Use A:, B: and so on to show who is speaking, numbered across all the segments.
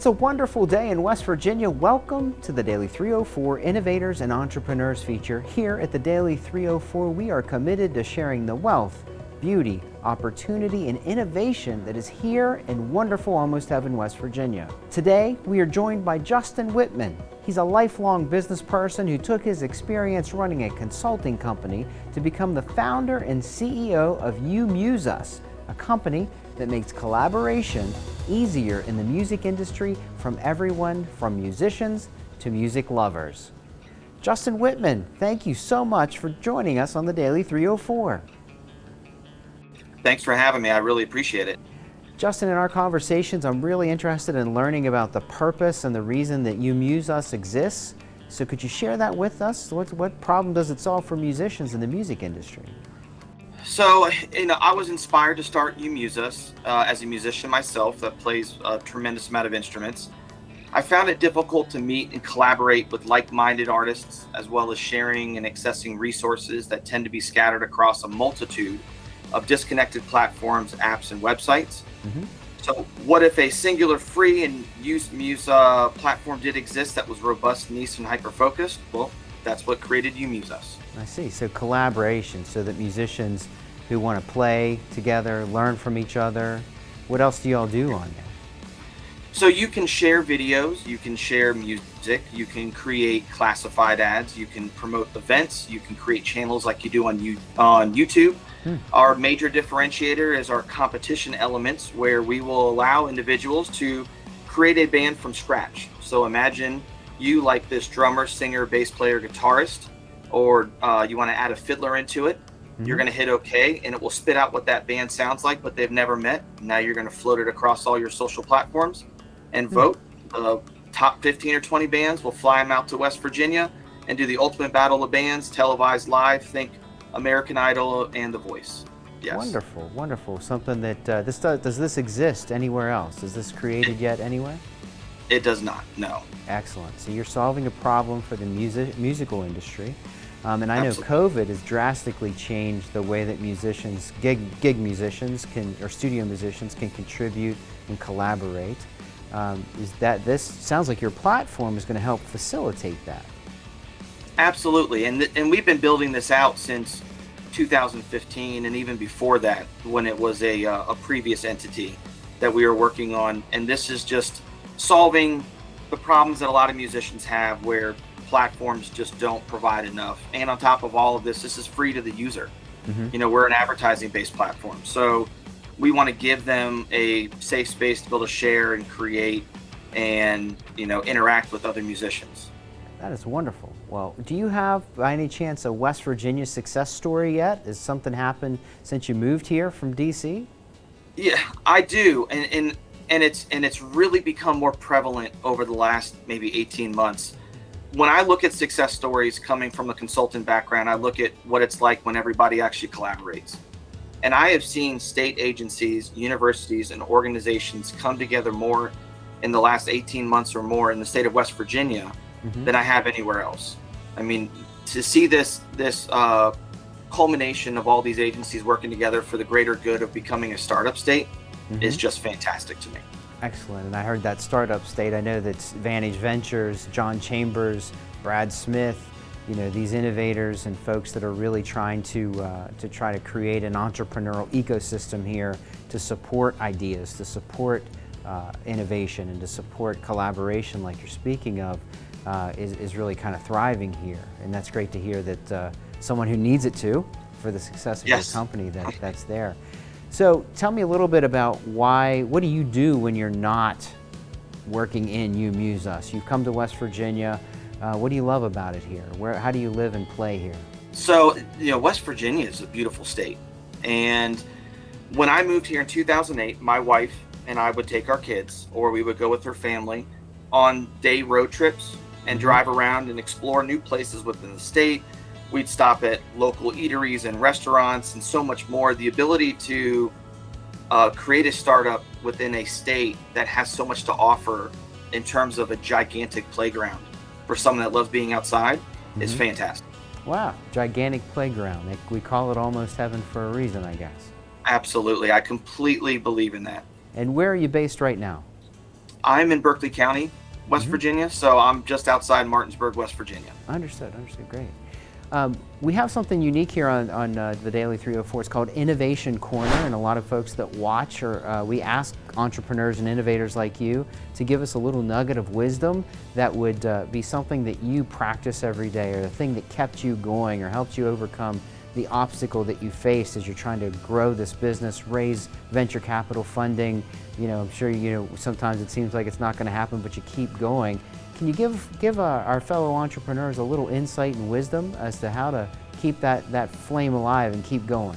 A: It's a wonderful day in West Virginia. Welcome to the Daily 304 Innovators and Entrepreneurs feature. Here at the Daily 304, we are committed to sharing the wealth, beauty, opportunity, and innovation that is here in wonderful Almost Heaven, West Virginia. Today, we are joined by Justin Whitman. He's a lifelong business person who took his experience running a consulting company to become the founder and CEO of UMuseUs, a company that makes collaboration easier in the music industry from everyone from musicians to music lovers. Justin Whitman, thank you so much for joining us on the Daily 304.
B: Thanks for having me. I really appreciate it.
A: Justin, in our conversations, I'm really interested in learning about the purpose and the reason that UMuseUs exists. So could you share that with us? What problem does it solve for musicians in the music industry?
B: So, I was inspired to start UMuseUs as a musician myself that plays a tremendous amount of instruments. I found it difficult to meet and collaborate with like-minded artists, as well as sharing and accessing resources that tend to be scattered across a multitude of disconnected platforms, apps, and websites.
A: Mm-hmm.
B: So what if a singular free and used Muse platform did exist that was robust, niche, and hyper-focused? Well, that's what created UMuseUs.
A: I see. So collaboration, so that musicians who want to play together, learn from each other. What else do y'all do on there?
B: So you can share videos, you can share music, you can create classified ads, you can promote events, you can create channels like you do on YouTube. Our major differentiator is our competition elements, where we will allow individuals to create a band from scratch. So imagine you like this drummer, singer, bass player, guitarist, or you want to add a fiddler into it. You're going to hit OK, and it will spit out what that band sounds like, but they've never met. Now you're going to float it across all your social platforms and vote. The top 15 or 20 bands will fly them out to West Virginia and do the ultimate battle of bands, televised live. Think American Idol and The Voice. Yes.
A: Wonderful, wonderful. Something that does this exist anywhere else? Is this created yet anywhere?
B: It does not, no.
A: Excellent. So you're solving a problem for the musical industry. And I know
B: Absolutely.
A: COVID has drastically changed the way that musicians, gig musicians or studio musicians can contribute and collaborate. This sounds like your platform is going to help facilitate that.
B: Absolutely, and we've been building this out since 2015, and even before that, when it was a previous entity that we were working on. And this is just solving the problems that a lot of musicians have, where platforms just don't provide enough. And on top of all of this is free to the user. We're an advertising-based platform, so we want to give them a safe space to be able to share and create and interact with other musicians.
A: That is wonderful. Well, do you have, by any chance, a West Virginia success story yet? Has something happened since you moved here from DC?
B: Yeah, I do, and it's really become more prevalent over the last maybe 18 months. When I look at success stories coming from a consultant background, I look at what it's like when everybody actually collaborates. And I have seen state agencies, universities, and organizations come together more in the last 18 months or more in the state of West Virginia than I have anywhere else. I mean, to see this culmination of all these agencies working together for the greater good of becoming a startup state is just fantastic to me.
A: Excellent. And I heard that startup state. I know that's Vantage Ventures, John Chambers, Brad Smith, these innovators and folks that are really trying to try to create an entrepreneurial ecosystem here to support ideas, to support innovation, and to support collaboration like you're speaking of, is really kind of thriving here. And that's great to hear that someone who needs it to, for the success of your company, that's there. So tell me a little bit about what do you do when you're not working in UMuseUs? You've come to West Virginia. What do you love about it here? How do you live and play here?
B: So, West Virginia is a beautiful state. And when I moved here in 2008, my wife and I would take our kids, or we would go with her family, on day road trips and drive around and explore new places within the state. We'd stop at local eateries and restaurants and so much more. The ability to create a startup within a state that has so much to offer in terms of a gigantic playground for someone that loves being outside is fantastic.
A: Wow, gigantic playground. We call it Almost Heaven for a reason, I guess.
B: Absolutely, I completely believe in that.
A: And where are you based right now?
B: I'm in Berkeley County, West Virginia, so I'm just outside Martinsburg, West Virginia.
A: Understood, great. We have something unique here on the Daily 304. It's called Innovation Corner, and a lot of folks that watch, we ask entrepreneurs and innovators like you to give us a little nugget of wisdom that would be something that you practice every day, or the thing that kept you going or helped you overcome the obstacle that you faced as you're trying to grow this business, raise venture capital funding. I'm sure sometimes it seems like it's not going to happen, but you keep going. Can you give our fellow entrepreneurs a little insight and wisdom as to how to keep that flame alive and keep going?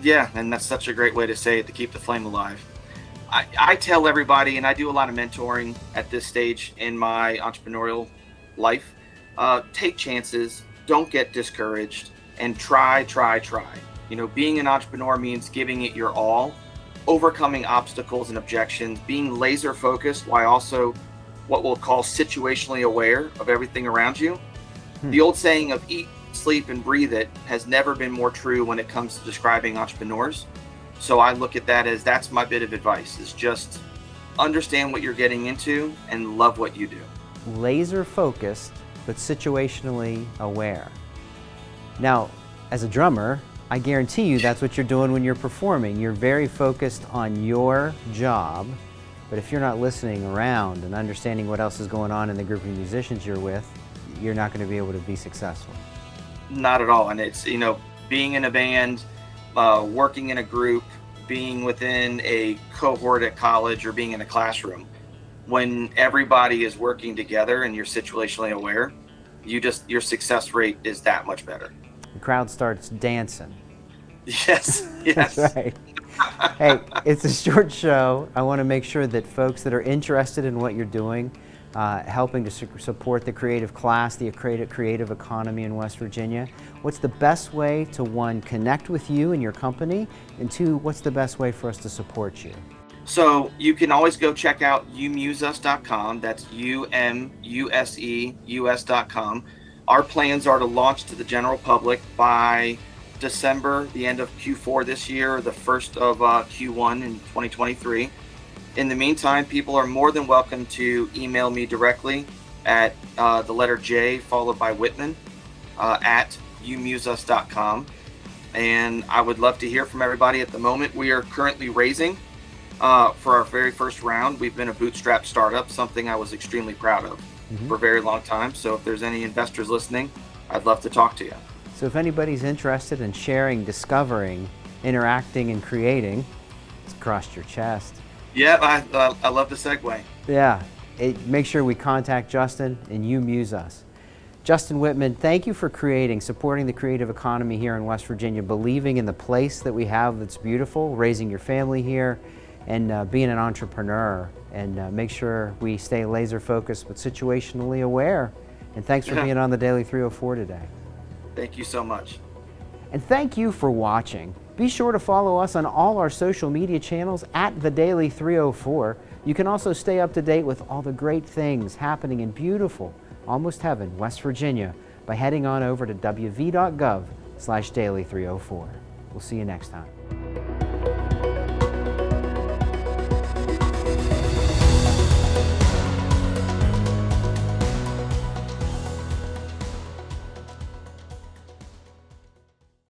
B: Yeah, and that's such a great way to say it, to keep the flame alive. I tell everybody, and I do a lot of mentoring at this stage in my entrepreneurial life, take chances, don't get discouraged, and try. Being an entrepreneur means giving it your all, overcoming obstacles and objections, being laser focused while also what we'll call situationally aware of everything around you. The old saying of eat, sleep, and breathe it has never been more true when it comes to describing entrepreneurs. So I look at that as that's my bit of advice, is just understand what you're getting into and love what you do.
A: Laser focused, but situationally aware. Now, as a drummer, I guarantee you that's what you're doing when you're performing. You're very focused on your job, but if you're not listening around and understanding what else is going on in the group of musicians you're with, you're not going to be able to be successful.
B: Not at all. And it's, being in a band, working in a group, being within a cohort at college, or being in a classroom, when everybody is working together and you're situationally aware, your success rate is that much better.
A: The crowd starts dancing.
B: Yes.
A: That's right. Hey, it's a short show. I want to make sure that folks that are interested in what you're doing, helping to support the creative class, the creative economy in West Virginia, what's the best way to, one, connect with you and your company, and two, what's the best way for us to support you?
B: So you can always go check out UMuseUs.com. That's UMuseUs.com. Our plans are to launch to the general public by December, the end of Q4 this year, the first of Q1 in 2023. In the meantime, people are more than welcome to email me directly at the letter J followed by Whitman at UMuseUs.com. And I would love to hear from everybody. At the moment, we are currently raising for our very first round. We've been a bootstrap startup, something I was extremely proud of for a very long time. So if there's any investors listening, I'd love to talk to you.
A: So if anybody's interested in sharing, discovering, interacting, and creating, it's crossed your chest.
B: Yeah, I love the segue.
A: Yeah, make sure we contact Justin and UMuseUs. Justin Whitman, thank you for supporting the creative economy here in West Virginia, believing in the place that we have that's beautiful, raising your family here, and being an entrepreneur. And make sure we stay laser focused but situationally aware. And thanks for being on the Daily 304 today.
B: Thank you so much.
A: And thank you for watching. Be sure to follow us on all our social media channels at The Daily 304. You can also stay up to date with all the great things happening in beautiful, almost heaven, West Virginia by heading on over to wv.gov/daily304. We'll see you next time.